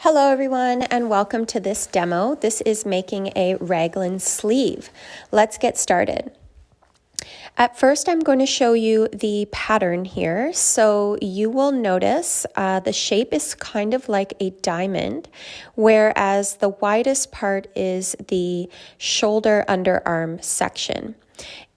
Hello everyone and welcome to this demo. This is making a raglan sleeve. Let's get started. At first I'm going to show you the pattern here. So you will notice the shape is kind of like a diamond, whereas the widest part is the shoulder underarm section.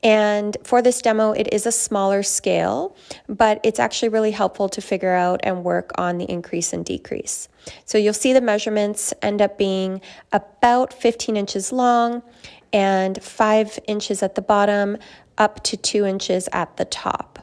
And for this demo, it is a smaller scale, but it's actually really helpful to figure out and work on the increase and decrease. So you'll see the measurements end up being about 15 inches long and 5 inches at the bottom, up to 2 inches at the top.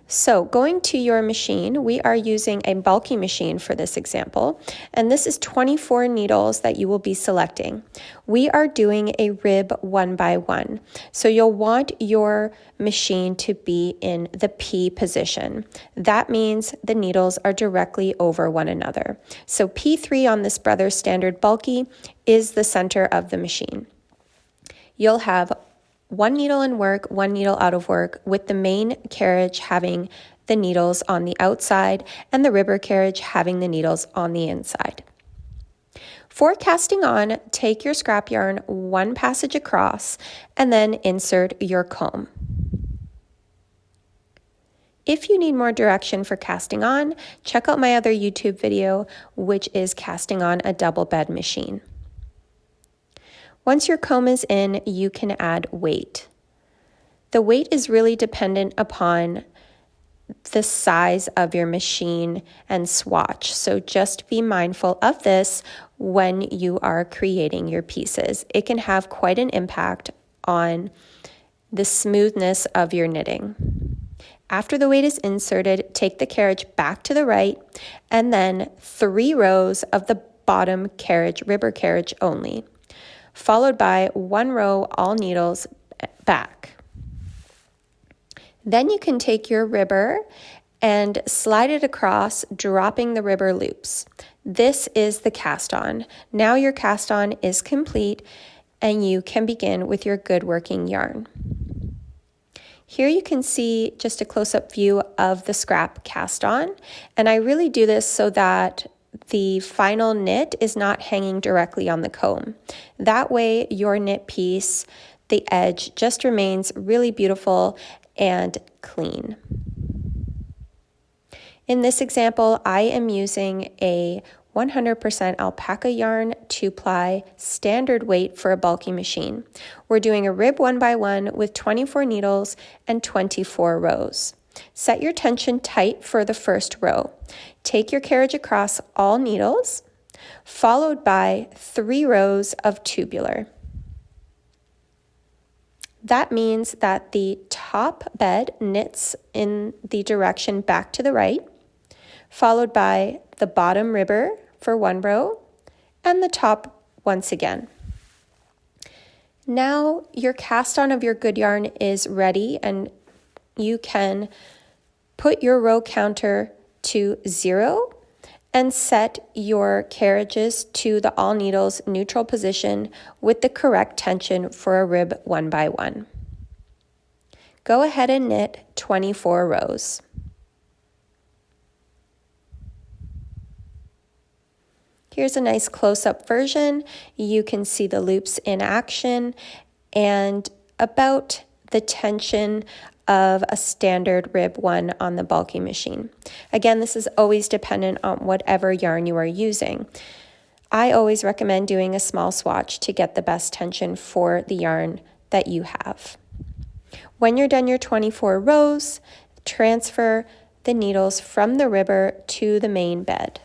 So going to your machine, we are using a bulky machine for this example, and this is 24 needles that you will be selecting. We are doing a rib 1 by 1. So you'll want your machine to be in the P position. That means the needles are directly over one another. So P3 on this Brothers Standard Bulky is the center of the machine. You'll have 1 needle in work, 1 needle out of work, with the main carriage having the needles on the outside and the ribber carriage having the needles on the inside. For casting on, take your scrap yarn 1 passage across and then insert your comb. If you need more direction for casting on, check out my other YouTube video, which is casting on a double bed machine. Once your comb is in, you can add weight. The weight is really dependent upon the size of your machine and swatch, so just be mindful of this when you are creating your pieces. It can have quite an impact on the smoothness of your knitting. After the weight is inserted, take the carriage back to the right and then 3 rows of the bottom carriage, ribber carriage only, followed by 1 row all needles back. Then you can take your ribber and slide it across, dropping the ribber loops. This is the cast on. Now your cast on is complete and you can begin with your good working yarn. Here you can see just a close-up view of the scrap cast on, and I really do this so that the final knit is not hanging directly on the comb. That way your knit piece, the edge, just remains really beautiful and clean. In this example, I am using a 100% alpaca yarn 2-ply standard weight for a bulky machine. We're doing a rib 1 by 1 with 24 needles and 24 rows. Set your tension tight for the first row. Take your carriage across all needles, followed by 3 rows of tubular. That means that the top bed knits in the direction back to the right, followed by the bottom ribber for 1 row, and the top once again. Now your cast on of your good yarn is ready, and you can put your row counter to 0 and set your carriages to the all needles neutral position with the correct tension for a rib 1 by 1. Go ahead and knit 24 rows. Here's a nice close-up version. You can see the loops in action and about the tension of a standard rib 1 on the bulky machine. Again, this is always dependent on whatever yarn you are using. I always recommend doing a small swatch to get the best tension for the yarn that you have. When you're done your 24 rows, transfer the needles from the ribber to the main bed.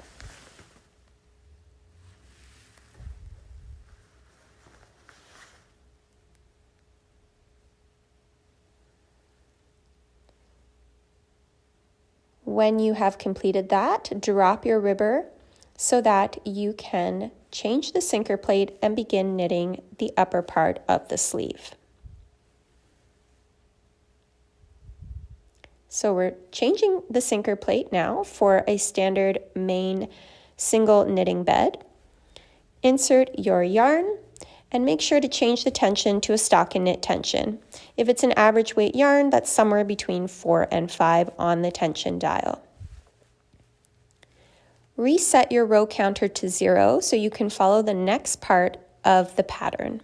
When you have completed that, drop your ribber so that you can change the sinker plate and begin knitting the upper part of the sleeve. So we're changing the sinker plate now for a standard main single knitting bed. Insert your yarn and make sure to change the tension to a stockinette tension. If it's an average weight yarn, that's somewhere between 4 and 5 on the tension dial. Reset your row counter to 0 so you can follow the next part of the pattern.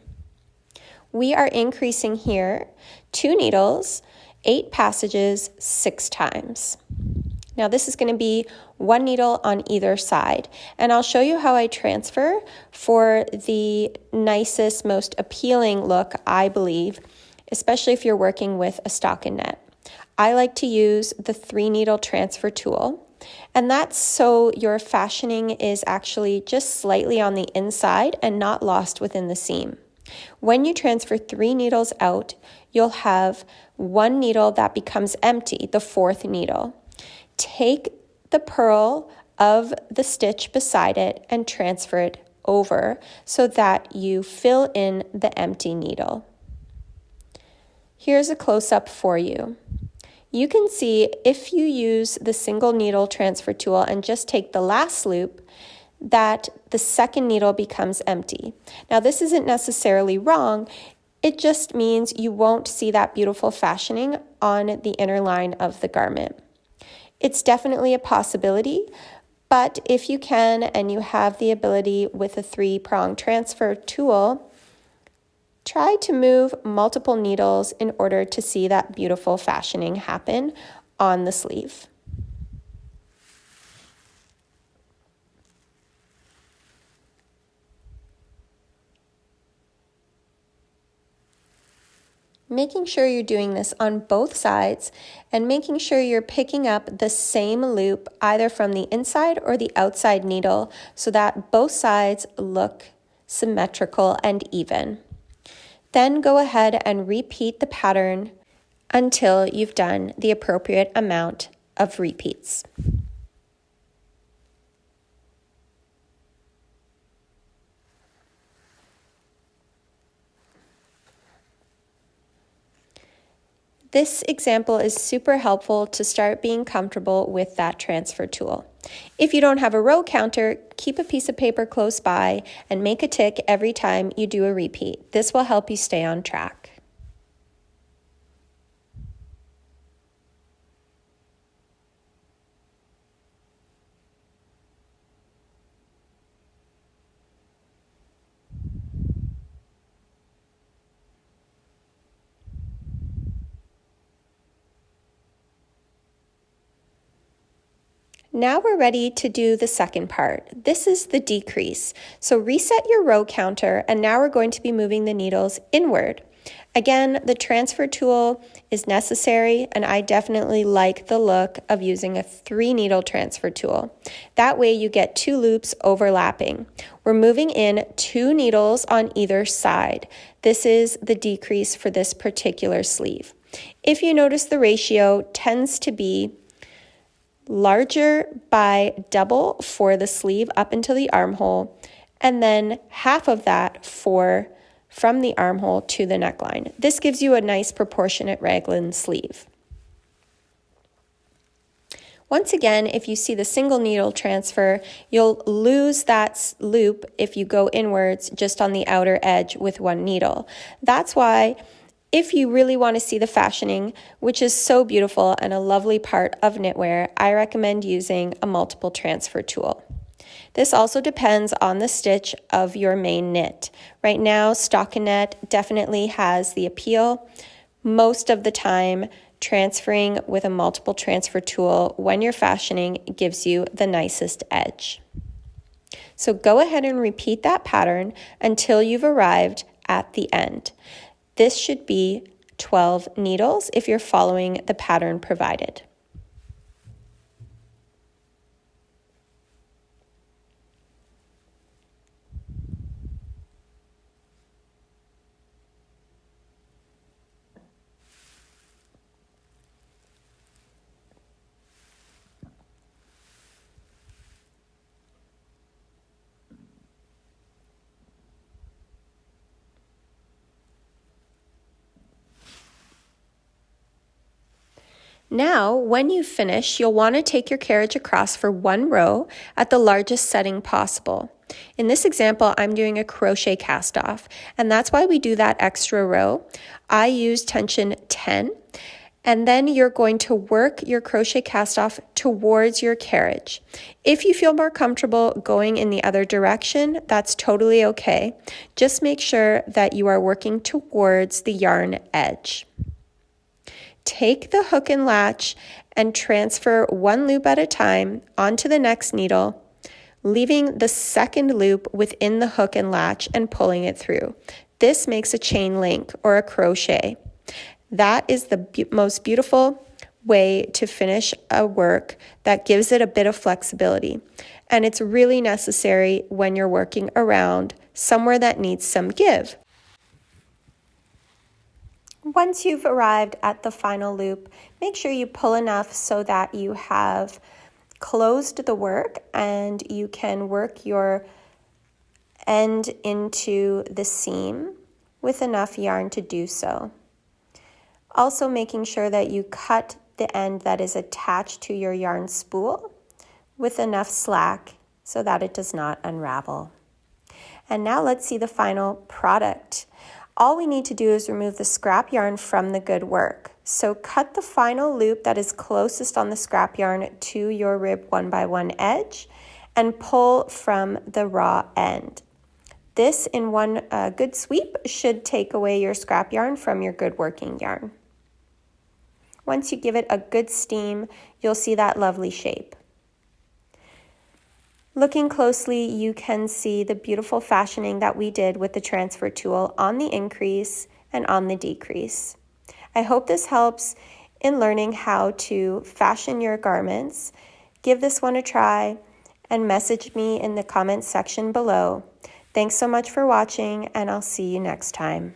We are increasing here 2 needles, 8 passages, 6 times. Now this is going to be 1 needle on either side, and I'll show you how I transfer for the nicest, most appealing look, I believe, especially if you're working with a stockinette. I like to use the 3 needle transfer tool. And that's so your fashioning is actually just slightly on the inside and not lost within the seam. When you transfer 3 needles out, you'll have 1 needle that becomes empty, the 4th needle. Take the purl of the stitch beside it and transfer it over so that you fill in the empty needle. Here's a close-up for you. You can see if you use the single needle transfer tool and just take the last loop, that the 2nd needle becomes empty. Now this isn't necessarily wrong, it just means you won't see that beautiful fashioning on the inner line of the garment. It's definitely a possibility, but if you can and you have the ability with a 3-prong transfer tool, try to move multiple needles in order to see that beautiful fashioning happen on the sleeve. Making sure you're doing this on both sides and making sure you're picking up the same loop either from the inside or the outside needle so that both sides look symmetrical and even. Then go ahead and repeat the pattern until you've done the appropriate amount of repeats. This example is super helpful to start being comfortable with that transfer tool. If you don't have a row counter, keep a piece of paper close by and make a tick every time you do a repeat. This will help you stay on track. Now we're ready to do the second part. This is the decrease. So reset your row counter, and now we're going to be moving the needles inward. Again, the transfer tool is necessary, and I definitely like the look of using a 3 needle transfer tool. That way you get 2 loops overlapping. We're moving in 2 needles on either side. This is the decrease for this particular sleeve. If you notice, the ratio tends to be larger by double for the sleeve up until the armhole, and then half of that from the armhole to the neckline. This gives you a nice proportionate raglan sleeve. Once again, if you see the single needle transfer, you'll lose that loop if you go inwards just on the outer edge with 1 needle. That's why if you really want to see the fashioning, which is so beautiful and a lovely part of knitwear, I recommend using a multiple transfer tool. This also depends on the stitch of your main knit. Right now, stockinette definitely has the appeal. Most of the time, transferring with a multiple transfer tool when you're fashioning gives you the nicest edge. So go ahead and repeat that pattern until you've arrived at the end. This should be 12 needles if you're following the pattern provided. Now, when you finish, you'll want to take your carriage across for 1 row at the largest setting possible. In this example, I'm doing a crochet cast off, and that's why we do that extra row. I use tension 10, And then you're going to work your crochet cast off towards your carriage. If you feel more comfortable going in the other direction, that's totally okay. Just make sure that you are working towards the yarn edge. Take the hook and latch and transfer one loop at a time onto the next needle, leaving the second loop within the hook and latch and pulling it through. This makes a chain link or a crochet. That is the most beautiful way to finish a work that gives it a bit of flexibility. And it's really necessary when you're working around somewhere that needs some give. Once you've arrived at the final loop, make sure you pull enough so that you have closed the work and you can work your end into the seam with enough yarn to do so. Also making sure that you cut the end that is attached to your yarn spool with enough slack so that it does not unravel. And now let's see the final product. All we need to do is remove the scrap yarn from the good work. So cut the final loop that is closest on the scrap yarn to your rib 1x1 edge and pull from the raw end. This in one good sweep should take away your scrap yarn from your good working yarn. Once you give it a good steam, you'll see that lovely shape. Looking closely, you can see the beautiful fashioning that we did with the transfer tool on the increase and on the decrease. I hope this helps in learning how to fashion your garments. Give this one a try and message me in the comments section below. Thanks so much for watching, and I'll see you next time.